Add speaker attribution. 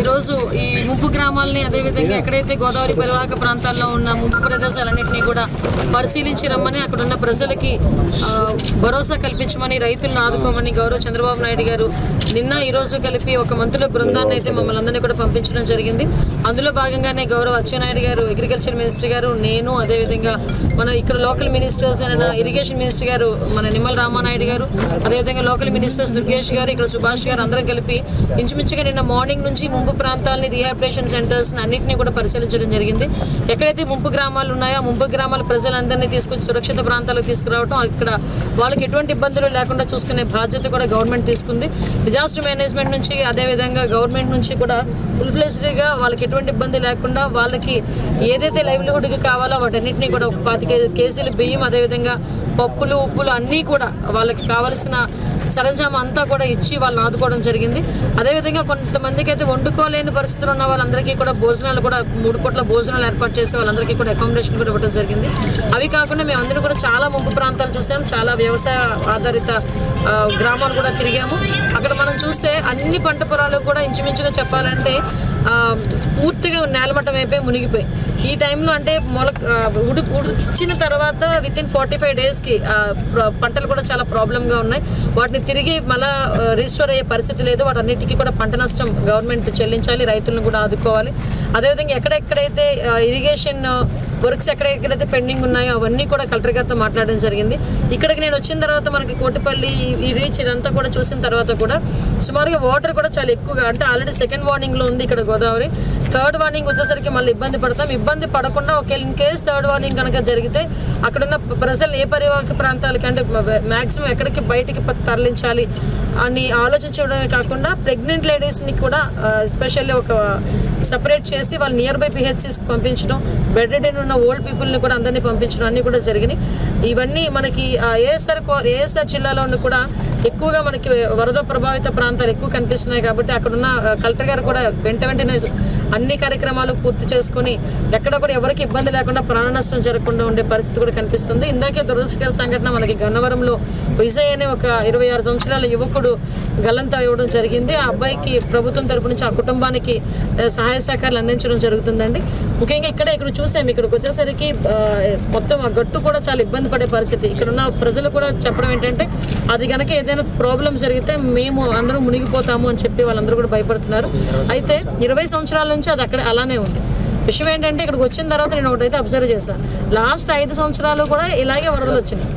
Speaker 1: ఈరోజు ఈ ముంపు గ్రామాలని అదేవిధంగా ఎక్కడైతే గోదావరి పరివాహక ప్రాంతాల్లో ఉన్న ముంపు ప్రదేశాలన్నింటినీ కూడా పరిశీలించి రమ్మని అక్కడ ఉన్న ప్రజలకి భరోసా కల్పించమని రైతులను ఆదుకోమని గౌరవ చంద్రబాబు నాయుడు గారు నిన్న ఈరోజు కలిపి ఒక మంత్రుల బృందాన్ని అయితే మమ్మల్ని అందరినీ కూడా పంపించడం జరిగింది. అందులో భాగంగానే గౌరవ అచ్చెన్నాయుడు గారు అగ్రికల్చర్ మినిస్టర్ గారు, నేను, అదేవిధంగా మన ఇక్కడ లోకల్ మినిస్టర్స్ అయిన ఇరిగేషన్ మినిస్టర్ గారు మన నిమ్మల రామానాయుడు గారు, అదేవిధంగా లోకల్ మినిస్టర్స్ దుర్గేష్ గారు, ఇక్కడ సుభాష్ గారు అందరం కలిపి ఇంచుమించుగా నిన్న మార్నింగ్ నుంచి ముంపు ప్రాంతాలని రీహాబిలిటేషన్ సెంటర్స్ అన్నింటినీ కూడా పరిశీలించడం జరిగింది. ఎక్కడైతే ముంపు గ్రామాలు ఉన్నాయో ఆ ముంపు గ్రామాల ప్రజలందరినీ తీసుకొచ్చి సురక్షిత ప్రాంతాలకు తీసుకురావడం, ఇక్కడ వాళ్ళకి ఎటువంటి ఇబ్బందులు లేకుండా చూసుకునే బాధ్యత కూడా గవర్నమెంట్ తీసుకుంది. డిజాస్టర్ మేనేజ్మెంట్ నుంచి అదేవిధంగా గవర్నమెంట్ నుంచి కూడా ఫుల్ ఫ్లెజ్డ్గా వాళ్ళకి ఎటువంటి ఇబ్బంది లేకుండా వాళ్ళకి ఏదైతే లైవ్లీహుడ్కి కావాలో వాటన్నిటినీ కూడా ఒక 25 కేజీల బియ్యం, అదేవిధంగా పప్పులు, ఉప్పులు అన్నీ కూడా వాళ్ళకి కావాల్సిన సరంజామా అంతా కూడా ఇచ్చి వాళ్ళని ఆదుకోవడం జరిగింది. అదేవిధంగా కొంతమందికి అయితే వండుకోలేని పరిస్థితులు ఉన్న వాళ్ళందరికీ కూడా భోజనాలు కూడా 3 పూట్ల భోజనాలు ఏర్పాటు చేసి వాళ్ళందరికీ కూడా అకామిడేషన్ కూడా ఇవ్వడం జరిగింది. అవి కాకుండా మేము అందరూ కూడా చాలా ముంపు ప్రాంతాలు చూసాం, చాలా వ్యవసాయ ఆధారిత గ్రామాలు కూడా తిరిగాము. అక్కడ మనం చూస్తే అన్ని పంట పొలాలు కూడా ఇంచుమించుగా చెప్పాలంటే పూర్తిగా నేలమట్టం అయిపోయి మునిగిపోయి ఈ టైంలో అంటే ఉడిచిన తర్వాత వితిన్ 45 డేస్కి పంటలు కూడా చాలా ప్రాబ్లంగా ఉన్నాయి. వాటిని తిరిగి మళ్ళీ రీస్టోర్ అయ్యే పరిస్థితి లేదు. వాటన్నిటికీ కూడా పంట నష్టం గవర్నమెంట్ చెల్లించాలి, రైతులను కూడా ఆదుకోవాలి. అదేవిధంగా ఎక్కడెక్కడైతే ఇరిగేషన్ వర్క్స్ ఎక్కడెక్కడైతే పెండింగ్ ఉన్నాయో అవన్నీ కూడా కలెక్టర్ గారితో మాట్లాడడం జరిగింది. ఇక్కడికి నేను వచ్చిన తర్వాత మనకి కోటిపల్లి ఈ రీచ్ ఇదంతా కూడా చూసిన తర్వాత కూడా సుమారుగా వాటర్ కూడా చాలా ఎక్కువగా, అంటే ఆల్రెడీ 2nd వార్నింగ్లో ఉంది ఇక్కడ గోదావరి. 3rd వార్నింగ్ వచ్చేసరికి మళ్ళీ ఇబ్బంది పడతాం. ఇబ్బంది పడకుండా ఒకవేళ ఇన్ కేస్ 3rd వార్నింగ్ కనుక జరిగితే అక్కడున్న ప్రజలు ఏ పరివాహక ప్రాంతాలకి అంటే మ్యాక్సిమం ఎక్కడికి బయటికి తరలించాలి అని ఆలోచించడమే కాకుండా ప్రెగ్నెంట్ లేడీస్ని కూడా ఎస్పెషల్లీ ఒక సపరేట్ చేసి వాళ్ళు నియర్ బై పిహెచ్సిస్కి పంపించడం, బెడ్ రిడెన్ ఉన్న ఓల్డ్ పీపుల్ని కూడా అందరినీ పంపించడం అన్నీ కూడా జరిగినాయి. ఇవన్నీ మనకి ఏఎస్ఆర్ జిల్లాలో కూడా ఎక్కువగా మనకి వరద ప్రభావిత ప్రాంతాలు ఎక్కువ కనిపిస్తున్నాయి కాబట్టి అక్కడున్న కలెక్టర్ గారు కూడా వెంటనే అన్ని కార్యక్రమాలు పూర్తి చేసుకుని ఎక్కడ కూడా ఎవరికి ఇబ్బంది లేకుండా ప్రాణ నష్టం జరగకుండా ఉండే పరిస్థితి కూడా కనిపిస్తుంది. ఇందాకే దురదృష్టకర సంఘటన మనకి గన్నవరంలో విజయ్ అనే ఒక 26 సంవత్సరాల యువకుడు గల్లంతా ఇవ్వడం జరిగింది. ఆ అబ్బాయికి ప్రభుత్వం తరపు నుంచి ఆ కుటుంబానికి సహాయ సహకారాలు అందించడం జరుగుతుందండి. ముఖ్యంగా ఇక్కడ చూసాము, ఇక్కడికి వచ్చేసరికి మొత్తం ఆ గట్టు కూడా చాలా ఇబ్బంది పడే పరిస్థితి. ఇక్కడ ఉన్న ప్రజలు కూడా చెప్పడం ఏంటంటే అది కనుక ఏదైనా ప్రాబ్లం జరిగితే మేము అందరూ మునిగిపోతాము అని చెప్పి వాళ్ళందరూ కూడా భయపడుతున్నారు. అయితే 20 సంవత్సరాల నుంచి అది అక్కడ అలానే ఉంది. విషయం ఏంటంటే ఇక్కడికి వచ్చిన తర్వాత నేను ఒకటైతే అబ్జర్వ్ చేశాను, లాస్ట్ 5 సంవత్సరాలు కూడా ఇలాగే వరదలు వచ్చినాయి.